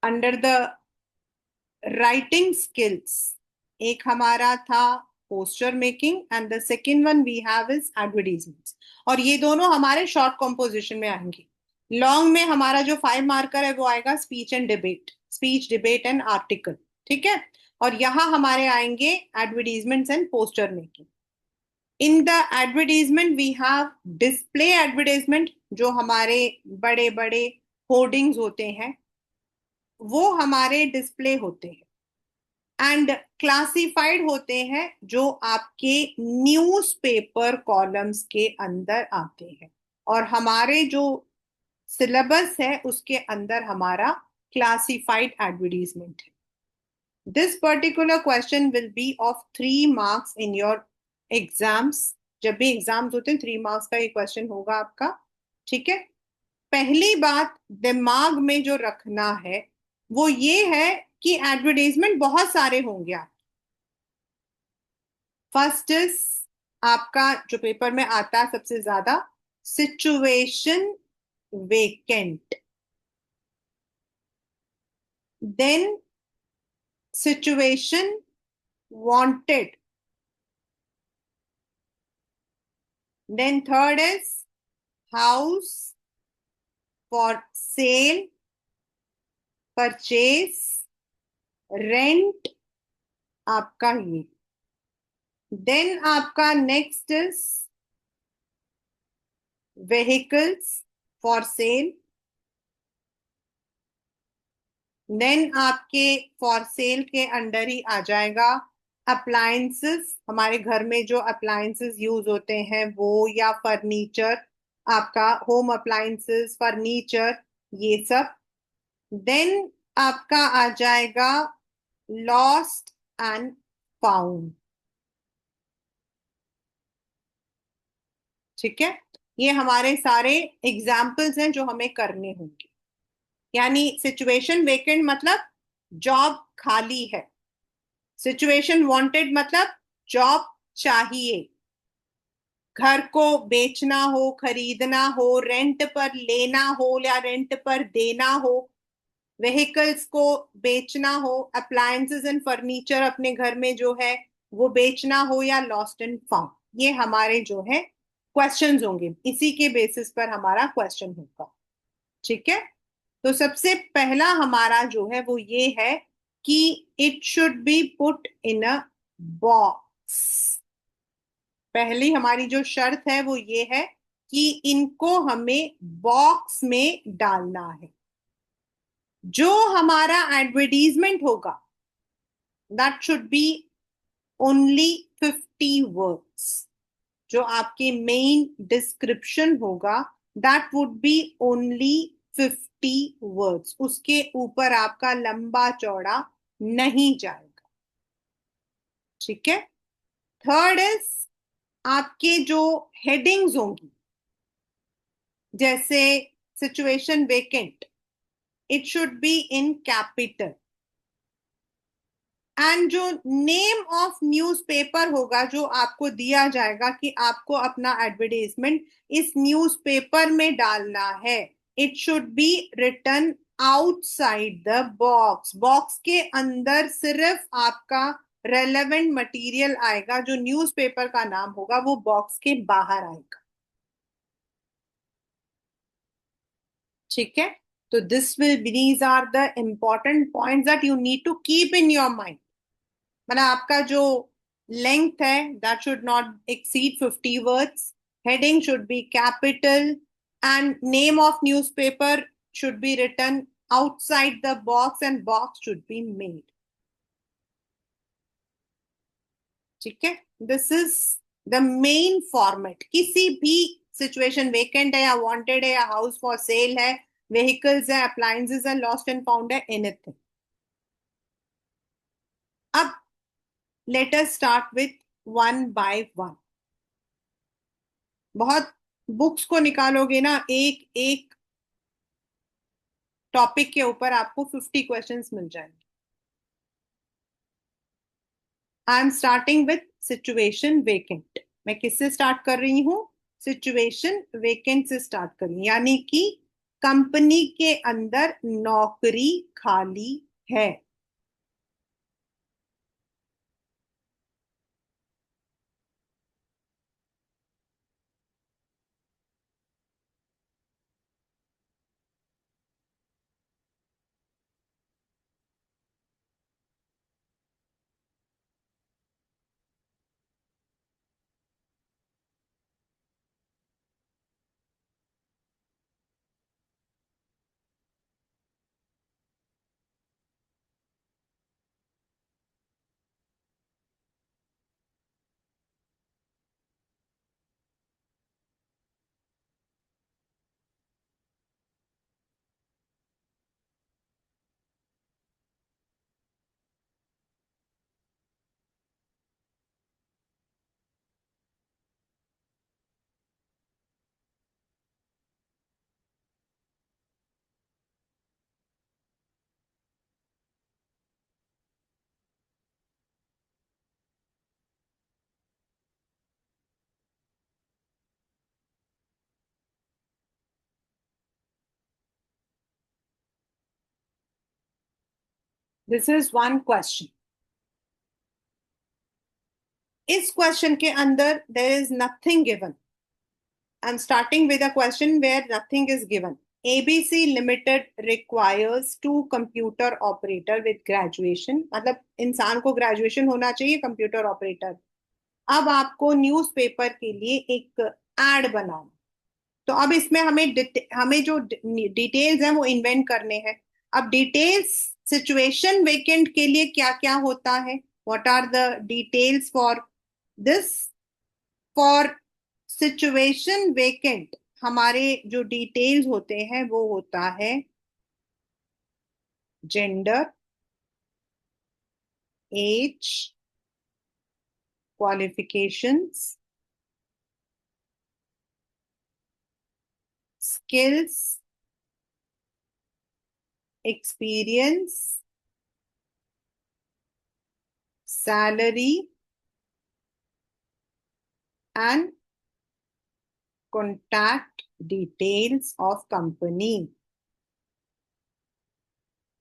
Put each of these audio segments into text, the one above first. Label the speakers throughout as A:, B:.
A: Under the writing skills एक हमारा था poster making and the second one we have is advertisements. और ये दोनों हमारे शॉर्ट कॉम्पोजिशन में आएंगे। लॉन्ग में हमारा जो 5 मार्कर है वो आएगा speech and debate, speech debate and article. ठीक है। और यहाँ हमारे आएंगे advertisements and poster making. In the advertisement we have display advertisement, जो हमारे बड़े बड़े होर्डिंग्स होते हैं वो हमारे डिस्प्ले होते हैं। एंड क्लासिफाइड होते हैं जो आपके न्यूज़पेपर कॉलम्स के अंदर आते हैं। और हमारे जो सिलेबस है उसके अंदर हमारा क्लासिफाइड एडवर्टीजमेंट है। This particular question will be of 3 marks in your exams. जब भी एग्जाम्स होते हैं 3 मार्क्स का ये क्वेश्चन होगा आपका। ठीक है। पहली बात दिमाग में जो रखना है वो ये है कि एडवर्टाइजमेंट बहुत सारे होंगे आप। फर्स्ट इज आपका जो पेपर में आता है सबसे ज्यादा, situation vacant, then situation wanted, then third is house for sale, purchase, rent, आपका ये। देन आपका next is vehicles for sale. Then आपके फॉर सेल के अंडर ही आ जाएगा अप्लायंसेस, हमारे घर में जो अप्लायंसेस यूज होते हैं वो, या फर्नीचर, आपका होम अप्लायंसेस, फर्नीचर, ये सब। देन आपका आ जाएगा लॉस्ट एंड फाउंड। ठीक है। ये हमारे सारे एग्जाम्पल्स हैं जो हमें करने होंगे। यानी सिचुएशन वेकेंट मतलब जॉब खाली है, सिचुएशन वांटेड मतलब जॉब चाहिए, घर को बेचना हो, खरीदना हो, रेंट पर लेना हो या रेंट पर देना हो, व्हीकल्स को बेचना हो, अप्लायंसेस एंड फर्नीचर अपने घर में जो है वो बेचना हो, या लॉस्ट एंड फाउंड। ये हमारे जो है क्वेश्चंस होंगे, इसी के बेसिस पर हमारा क्वेश्चन होगा। ठीक है। तो सबसे पहला हमारा जो है वो ये है कि it should B put in a box. पहली हमारी जो शर्त है वो ये है कि इनको हमें बॉक्स में डालना है। जो हमारा एडवर्टीजमेंट होगा that should be only 50 words. जो आपके मेन डिस्क्रिप्शन होगा that would be only 50 words, उसके ऊपर आपका लंबा चौड़ा नहीं जाएगा। ठीक है। थर्ड इज आपके जो हेडिंग्स होंगी, जैसे situation vacant, it should be in capital. And जो नेम ऑफ न्यूज़पेपर होगा जो आपको दिया जाएगा कि आपको अपना एडवर्टाइजमेंट इस न्यूज़पेपर में डालना है, it should be written outside the box. Box के अंदर सिर्फ आपका रेलेवेंट मटेरियल आएगा, जो न्यूज़पेपर का नाम होगा वो बॉक्स के बाहर आएगा। ठीक है। तो these are the important points that you need to keep in your mind. मतलब आपका जो लेंथ है that should not exceed 50 words, heading should be capital, and name of newspaper should be written outside the box and box should be made. ठीक है। This is the main format. किसी भी situation vacant है या wanted है या house for sale है, vehicles है, अप्लायंसेस है, लॉस्ट एंड फाउंड है, एनीथिंग। अब let us start with one by one. बहुत बुक्स को निकालोगे ना, एक एक टॉपिक के ऊपर आपको 50 क्वेश्चंस मिल जाएंगे। I am starting with situation vacant. मैं किससे स्टार्ट कर रही हूँ? सिचुएशन वेकेंट से स्टार्ट कर रही हूँ, यानी कि कंपनी के अंदर नौकरी खाली है। This is one question. इस क्वेश्चन के अंदर there is nothing given. I'm starting with a question where nothing is given. ABC Limited requires two computer operator with graduation. मतलब इंसान को ग्रेजुएशन होना चाहिए कंप्यूटर ऑपरेटर। अब आपको न्यूज़पेपर के लिए एक एड बनाना। तो अब इसमें हमें जो डिटेल्स हैं वो इन्वेंट करने हैं। अब डिटेल्स सिचुएशन वेकेंट के लिए क्या क्या होता है, what are the details for this. For situation vacant हमारे जो डिटेल्स होते हैं वो होता है gender, age, qualifications, skills, experience, salary and contact details of company.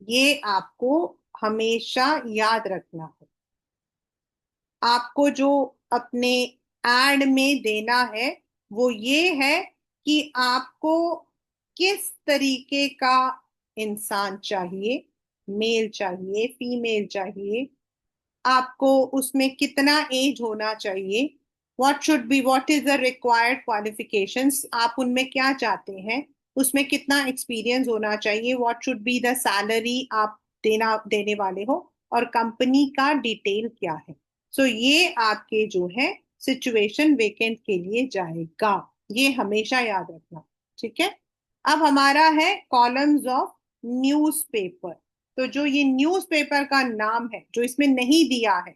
A: ये आपको हमेशा याद रखना है। आपको जो अपने एड में देना है वो ये है कि आपको किस तरीके का इंसान चाहिए, मेल चाहिए, फीमेल चाहिए, आपको उसमें कितना एज होना चाहिए, what is the required qualifications, आप उनमें क्या चाहते हैं, उसमें कितना एक्सपीरियंस होना चाहिए, what should be the salary आप देने वाले हो, और कंपनी का डिटेल क्या है। सो ये आपके जो है सिचुएशन वेकेंट के लिए जाएगा। ये हमेशा याद रखना। ठीक है। अब हमारा है कॉलम्स ऑफ न्यूज़पेपर। तो जो ये न्यूज़पेपर का नाम है जो इसमें नहीं दिया है,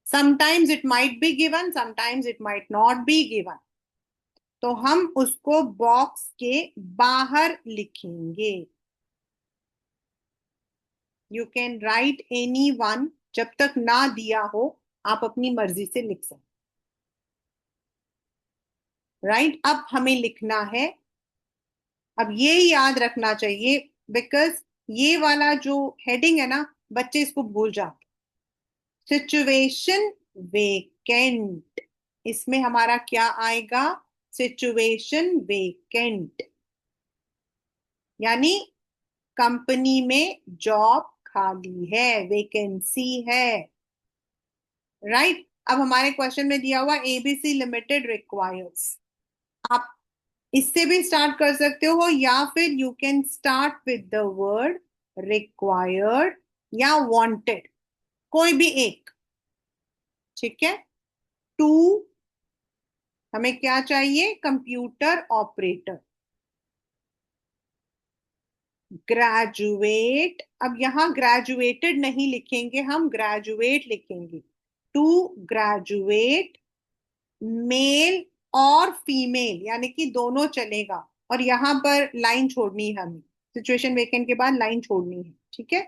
A: sometimes it might be given, sometimes it might not be given, तो हम उसको बॉक्स के बाहर लिखेंगे। You can write any one, जब तक ना दिया हो आप अपनी मर्जी से लिख सकते। राइट, अब हमें लिखना है। अब ये याद रखना चाहिए बिकॉज ये वाला जो हेडिंग है ना, बच्चे इसको भूल जाते। सिचुएशन वेकेंट, इसमें हमारा क्या आएगा, सिचुएशन वेकेंट, यानी कंपनी में जॉब खाली है, वेकेंसी है। राइट, अब हमारे क्वेश्चन में दिया हुआ एबीसी लिमिटेड रिक्वायर्स। आप इससे भी स्टार्ट कर सकते हो या फिर you can start with the word required या वांटेड, कोई भी एक। ठीक है। टू, हमें क्या चाहिए, कंप्यूटर ऑपरेटर। ग्रेजुएट, अब यहां ग्रेजुएटेड नहीं लिखेंगे, हम ग्रेजुएट लिखेंगे। टू ग्रेजुएट मेल और फीमेल, यानी कि दोनों चलेगा, और यहां पर लाइन छोड़नी है हमें, सिचुएशन वेकेंट के बाद लाइन छोड़नी है। ठीक है।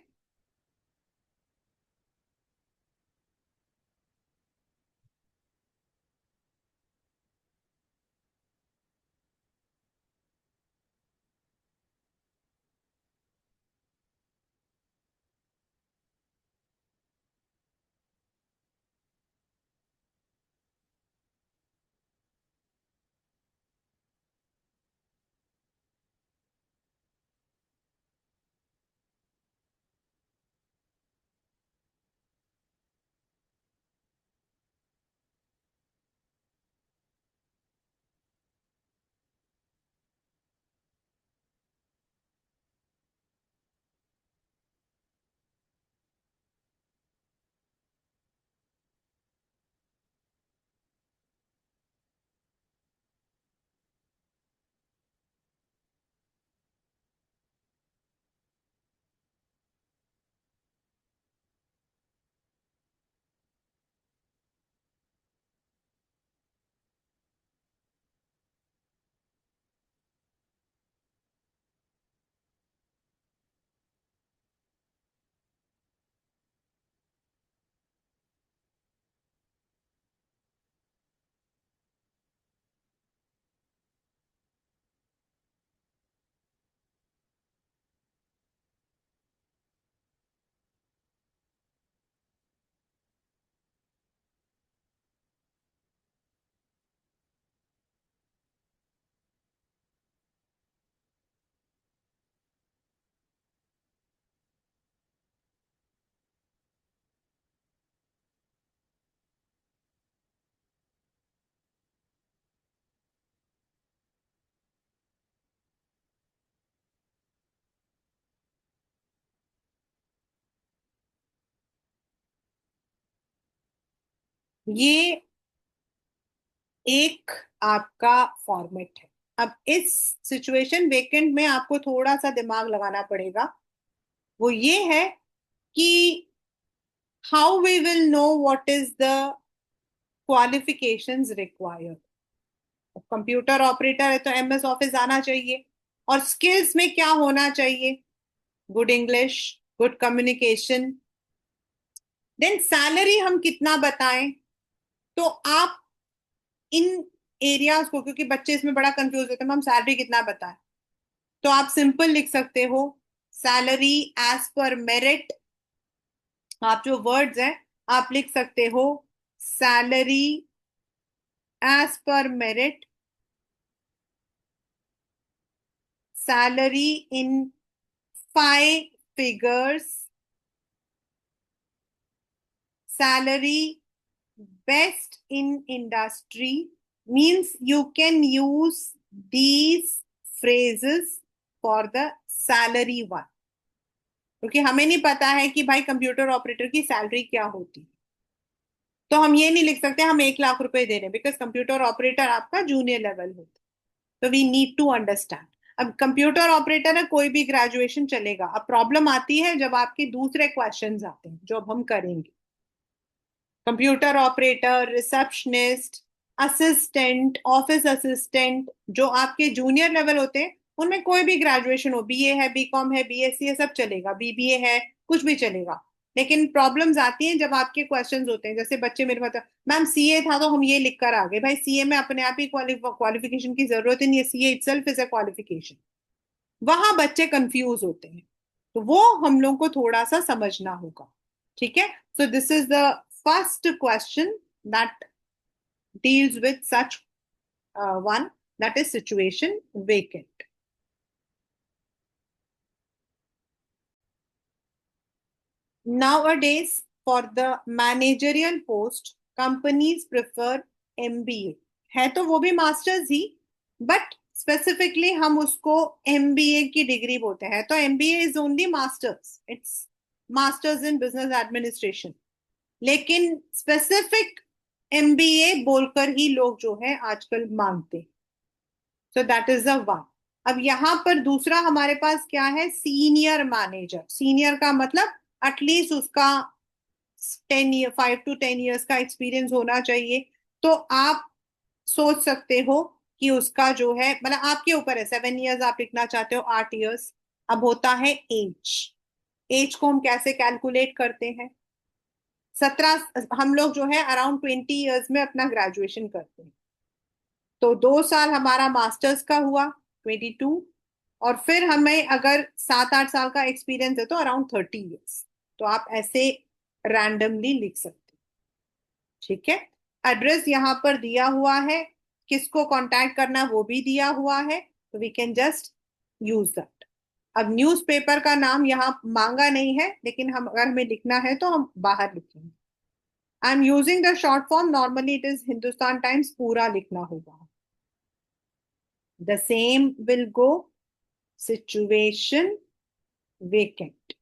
A: ये एक आपका फॉर्मेट है। अब इस सिचुएशन वेकेंट में आपको थोड़ा सा दिमाग लगाना पड़ेगा। वो ये है कि how we will know what is the qualifications required. Computer operator है तो एमएस ऑफिस आना चाहिए। और स्किल्स में क्या होना चाहिए? Good English, good communication. Then salary हम कितना बताएं? तो आप इन एरियाज को, क्योंकि बच्चे इसमें बड़ा कंफ्यूज होते हैं, हम सैलरी कितना बताएं, तो आप सिंपल लिख सकते हो सैलरी एज पर मेरिट। आप जो वर्ड्स हैं आप लिख सकते हो salary as per merit, salary in 5 figures, salary best in industry. Means you can use these phrases for the salary one, क्योंकि हमें नहीं पता है कि भाई कंप्यूटर ऑपरेटर की सैलरी क्या होती है। तो हम ये नहीं लिख सकते हम 1 लाख रुपए दे रहे हैं, बिकॉज कंप्यूटर ऑपरेटर आपका जूनियर लेवल होता है। तो वी नीड टू अंडरस्टैंड। अब कंप्यूटर ऑपरेटर है, कोई भी ग्रेजुएशन चलेगा। अब प्रॉब्लम आती है जब आपके दूसरे क्वेश्चंस आते हैं जो अब हम करेंगे। Computer operator, receptionist, assistant, office assistant, जो आपके जूनियर लेवल होते हैं उनमें कोई भी ग्रेजुएशन हो, बीए है, बीकॉम है, बीएससी है, सब चलेगा, बीबीए है, कुछ भी चलेगा। लेकिन प्रॉब्लम्स आती हैं जब आपके क्वेश्चंस होते हैं। जैसे बच्चे मेरे पास, मैम सीए था तो हम ये लिख कर आ गए। भाई सीए में अपने आप ही क्वालिफिकेशन की जरूरत ही नहीं है, CA itself is a qualification. वहां बच्चे कंफ्यूज होते हैं। तो वो हम लोग को थोड़ा सा समझना होगा। ठीक है। So this is the first question that deals with such one, that is situation vacant. Nowadays for the managerial post companies prefer MBA। है तो वो भी मास्टर्स ही, बट स्पेसिफिकली हम उसको एमबीए की डिग्री बोलते हैं। तो MBA is only masters, it's masters in business administration. लेकिन स्पेसिफिक एमबीए बोलकर ही लोग जो है आजकल मांगते हैं। So that is the one. अब यहां पर दूसरा हमारे पास क्या है? Senior manager. सीनियर का मतलब एटलीस्ट उसका 10 ईयर, 5 to 10 years का एक्सपीरियंस होना चाहिए। तो आप सोच सकते हो कि उसका जो है, मतलब आपके ऊपर है, 7 years आप लिखना चाहते हो, 8 years। अब होता है एज। एज को हम कैसे कैलकुलेट करते हैं? 17, हम लोग जो है अराउंड 20 years में अपना ग्रेजुएशन करते हैं। तो 2 साल हमारा मास्टर्स का हुआ, 22। और फिर हमें अगर 7-8 साल का एक्सपीरियंस है तो अराउंड 30 years। तो आप ऐसे रैंडमली लिख सकते हैं। ठीक है। एड्रेस यहाँ पर दिया हुआ है, किसको कांटेक्ट करना है वो भी दिया हुआ है। तो we can just use that. अब न्यूज़पेपर का नाम यहाँ मांगा नहीं है, लेकिन हम अगर हमें लिखना है तो हम बाहर लिखेंगे। I am using the short form, normally it is Hindustan times, पूरा लिखना होगा। The same will go situation vacant.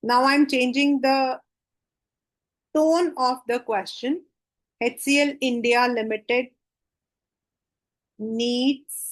A: Now I'm changing the tone of the question. HCL India Limited needs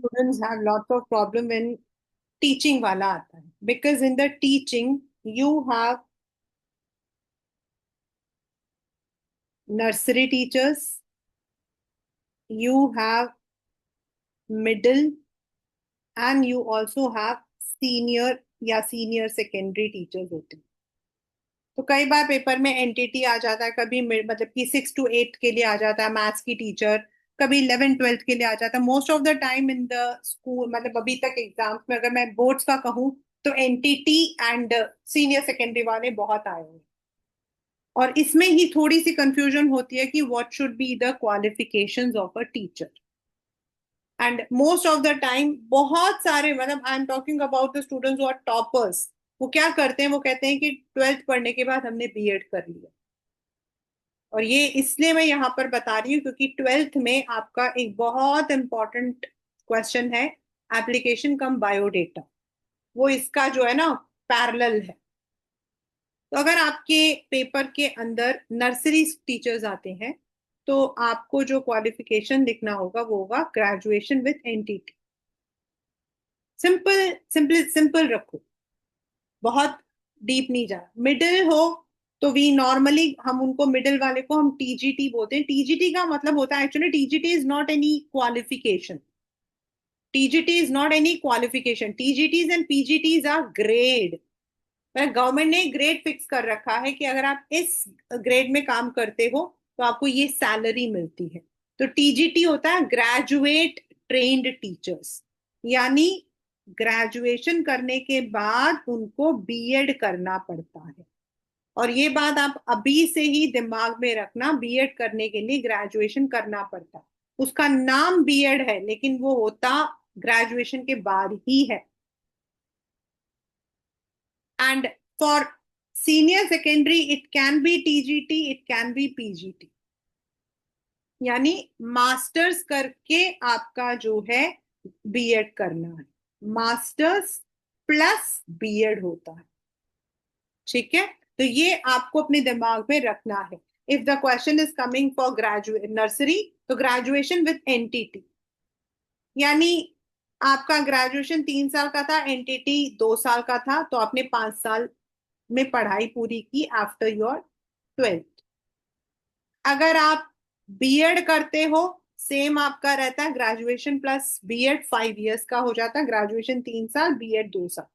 A: students have lots of problem when teaching वाला आता है, because in the teaching you have nursery teachers, you have middle, and you also have senior या senior secondary teachers होते हैं। तो कई बार paper में entity आ जाता है, कभी मतलब कि 6 to 8 के लिए आ जाता है मैथ्स की टीचर, कभी 11 12 के लिए आ जाता है। Most of the time in the school, मतलब अभी तक एग्जाम्स में अगर मैं बोर्ड्स का कहूँ तो एनटीटी एंड सीनियर सेकेंडरी वाले बहुत आए हुए हैं। और इसमें ही थोड़ी सी कंफ्यूजन होती है कि what should be the qualifications of a teacher. And most of the time बहुत सारे, मतलब I am talking about the students who are toppers, वो क्या करते हैं, वो कहते हैं कि 12th पढ़ने के बाद हमने बीएड कर लिया। और ये इसलिए मैं यहाँ पर बता रही हूँ क्योंकि 12th में आपका एक बहुत इंपॉर्टेंट क्वेश्चन है, एप्लीकेशन कम बायोडेटा। वो इसका जो है ना पैरेलल है। तो अगर आपके पेपर के अंदर नर्सरी टीचर्स आते हैं तो आपको जो क्वालिफिकेशन लिखना होगा वो होगा graduation with NTT. Simple simple simple रखो, बहुत डीप नहीं जा। मिडिल हो तो वी नॉर्मली हम उनको, मिडिल वाले को हम टीजीटी बोलते हैं। टीजीटी का मतलब होता है, actually TGT is not any qualification. TGT is not any qualification, TGTs and PGTs are grade. Government ने ग्रेड फिक्स कर रखा है कि अगर आप इस ग्रेड में काम करते हो तो आपको ये सैलरी मिलती है। तो टीजीटी होता है ग्रेजुएट ट्रेन्ड टीचर्स, यानी ग्रेजुएशन करने के बाद उनको बीएड करना पड़ता है। और ये बात आप अभी से ही दिमाग में रखना, बीएड करने के लिए ग्रेजुएशन करना पड़ता है। उसका नाम बीएड है लेकिन वो होता ग्रेजुएशन के बाद ही है। And for senior secondary, it can be TGT, it can be PGT, यानी मास्टर्स करके आपका जो है बीएड करना है। मास्टर्स प्लस बीएड होता है, ठीक है। तो ये आपको अपने दिमाग में रखना है। If the question is coming for graduate nursery, तो ग्रेजुएशन विथ एनटीटी, यानी आपका ग्रेजुएशन 3 साल का था, एनटीटी 2 साल का था, तो आपने 5 साल में पढ़ाई पूरी की आफ्टर योर 12th। अगर आप बीएड करते हो, सेम आपका रहता है, ग्रेजुएशन प्लस बीएड 5 इयर्स का हो जाता है, ग्रेजुएशन 3 साल, बीएड 2 साल।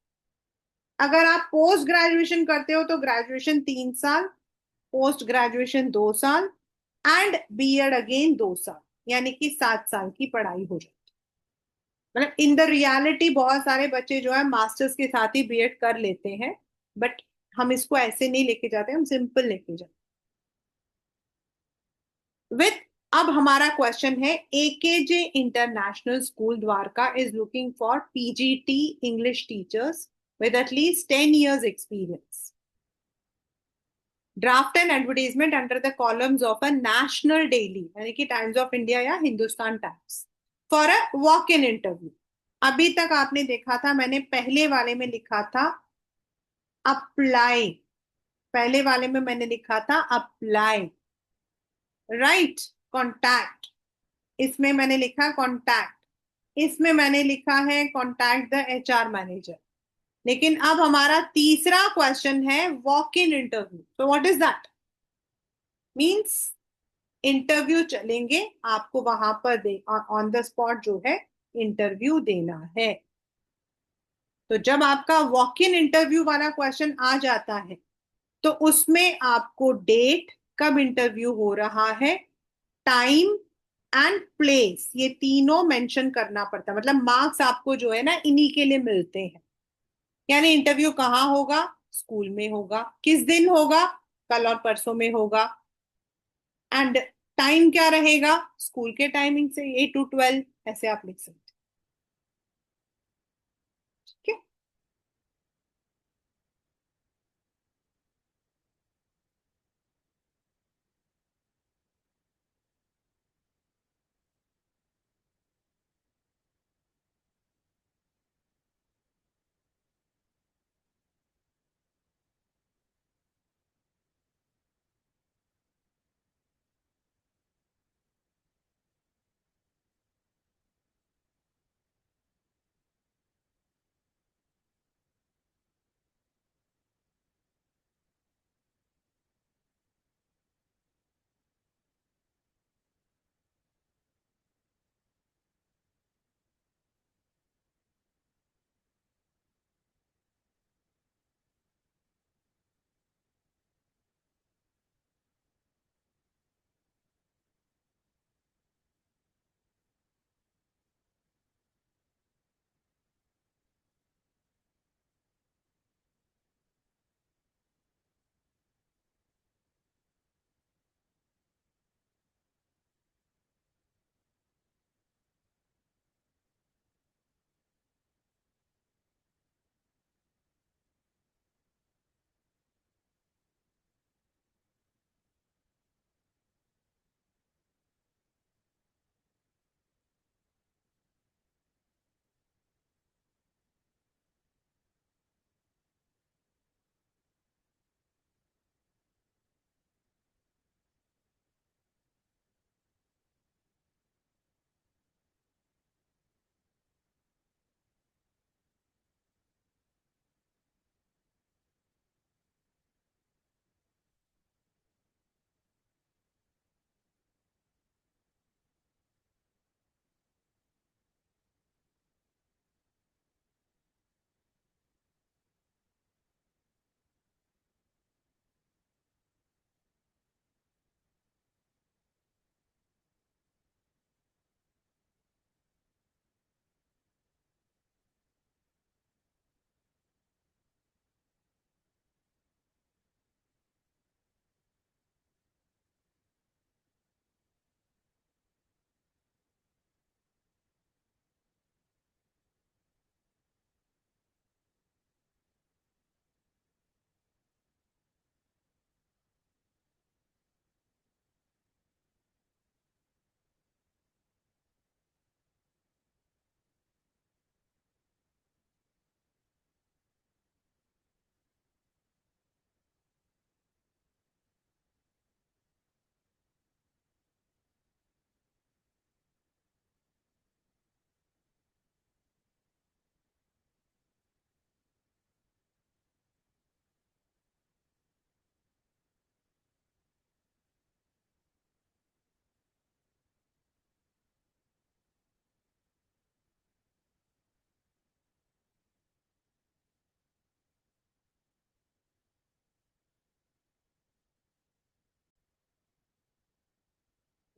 A: अगर आप पोस्ट ग्रेजुएशन करते हो तो ग्रेजुएशन 3 साल, पोस्ट ग्रेजुएशन 2 साल, एंड बीएड अगेन 2 साल, यानी कि 7 साल की पढ़ाई हो जाती है। मतलब इन द रियलिटी बहुत सारे बच्चे जो है मास्टर्स के साथ ही बीएड कर लेते हैं, बट हम इसको ऐसे नहीं लेके जाते, हम सिंपल लेके जाते विथ। अब हमारा क्वेश्चन है, AKJ international school Dwarka is looking for PGT English teachers with at least 10 years experience. Draft an advertisement under the columns of a national daily, यानी कि टाइम्स ऑफ इंडिया या Hindustan Times, for a walk in interview. अभी तक आपने देखा था, मैंने पहले वाले में लिखा था अप्लाई, पहले वाले में मैंने लिखा था अप्लाई, राइट। कॉन्टैक्ट, इसमें मैंने लिखा कॉन्टैक्ट, इसमें मैंने लिखा है कॉन्टैक्ट द एचआर मैनेजर। लेकिन अब हमारा तीसरा क्वेश्चन है वॉक इन इंटरव्यू। तो what is that means? Interview चलेंगे, आपको वहां पर दे ऑन द स्पॉट जो है इंटरव्यू देना है। तो जब आपका वॉक इन इंटरव्यू वाला क्वेश्चन आ जाता है तो उसमें आपको डेट, कब इंटरव्यू हो रहा है, टाइम एंड प्लेस, ये तीनों मेंशन करना पड़ता है। मतलब मार्क्स आपको जो है ना इन्हीं के लिए मिलते हैं। यानी इंटरव्यू कहाँ होगा, स्कूल में होगा, किस दिन होगा, कल और परसों में होगा, एंड टाइम क्या रहेगा, स्कूल के टाइमिंग से 8 to 12, ऐसे आप लिख सकते हैं, ठीक है।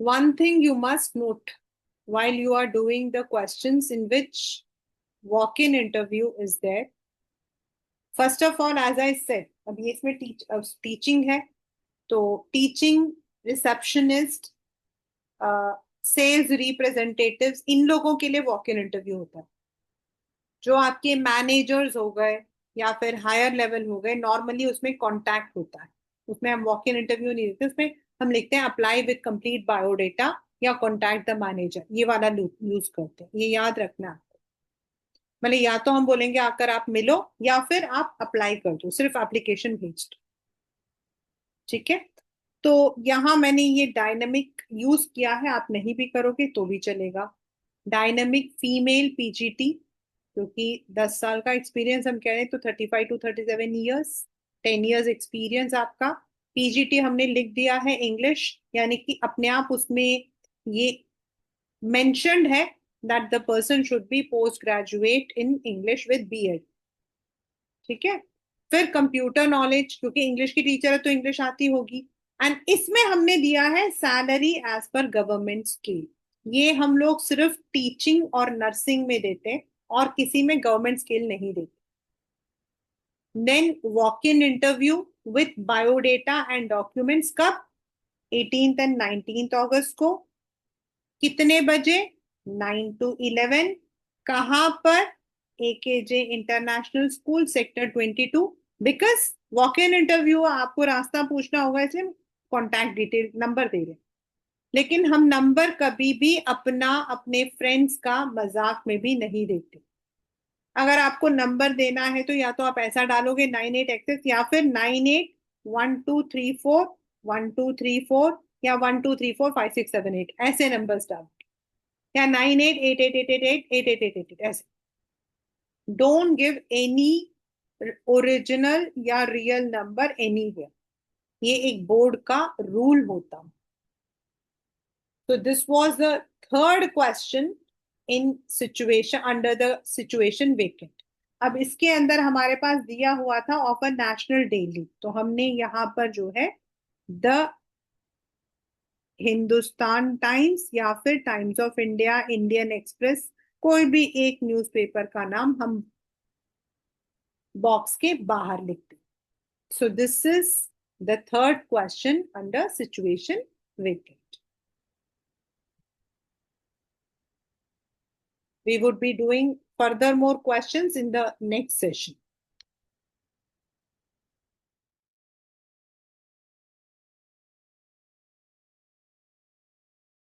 A: One thing you must note while you are doing the questions in which walk-in interview is there. First of all, as I said, अभी इसमें teaching है, तो teaching, receptionist, सेल्स रिप्रेजेंटेटिव्स, इन लोगों के लिए वॉक इन इंटरव्यू होता है. जो आपके मैनेजर्स हो गए या फिर हायर लेवल हो गए, नॉर्मली उसमें कांटेक्ट होता है. उसमें हम वॉक इन इंटरव्यू नहीं देते, उसमें हम लिखते हैं अप्लाई विद कंप्लीट बायोडेटा या कॉन्टैक्ट द मैनेजर. ये वाला यूज करते हैं, ये याद रखना है आपको. मतलब या तो हम बोलेंगे आकर आप मिलो, या फिर आप अप्लाई कर दो, सिर्फ एप्लीकेशन भेज दो. ठीक है. तो यहां मैंने ये डायनेमिक यूज किया है, आप नहीं भी करोगे तो भी चलेगा. डायनेमिक फीमेल पीजीटी, क्योंकि 10 साल का एक्सपीरियंस हम कह रहे हैं, तो 35 to 37 ईयर्स, 10 ईयर्स एक्सपीरियंस आपका. पीजीटी हमने लिख दिया है इंग्लिश, यानी कि अपने आप उसमें ये मेंशन्ड है that the person should be post graduate in English with BEd. ठीक है. फिर कंप्यूटर नॉलेज, क्योंकि इंग्लिश की टीचर है तो इंग्लिश आती होगी. एंड इसमें हमने दिया है salary as per government scale. ये हम लोग सिर्फ टीचिंग और नर्सिंग में देते हैं, और किसी में गवर्नमेंट स्केल नहीं देते. Then walk in interview with biodata and documents कब? 18th एंड 19th अगस्त को. कितने बजे? 9 to 11. कहां पर? AKJ international school, sector 22. Because walk in interview, आपको रास्ता पूछना होगा, इसलिए कॉन्टैक्ट डिटेल नंबर दे रहे हैं. लेकिन हम नंबर कभी भी अपना अपने फ्रेंड्स का मजाक में भी नहीं देते. अगर आपको नंबर देना है तो या तो आप ऐसा डालोगे 98XX, या फिर 9812341234, या 12345678, ऐसे नंबर्स डालो, या 9888888888 ऐसे. डोंट गिव एनी ओरिजिनल या रियल नंबर एनीवेयर. ये एक बोर्ड का रूल होता है. So this was the third question in situation under the situation vacant. अब इसके अंदर हमारे पास दिया हुआ था ऑफ अ नेशनल डेली, तो हमने यहाँ पर जो है द हिंदुस्तान टाइम्स या फिर times of India, Indian express, कोई भी एक न्यूज़पेपर का नाम हम बॉक्स के बाहर लिखते. So this is the third question under situation vacant. We would be doing further more questions in the next session.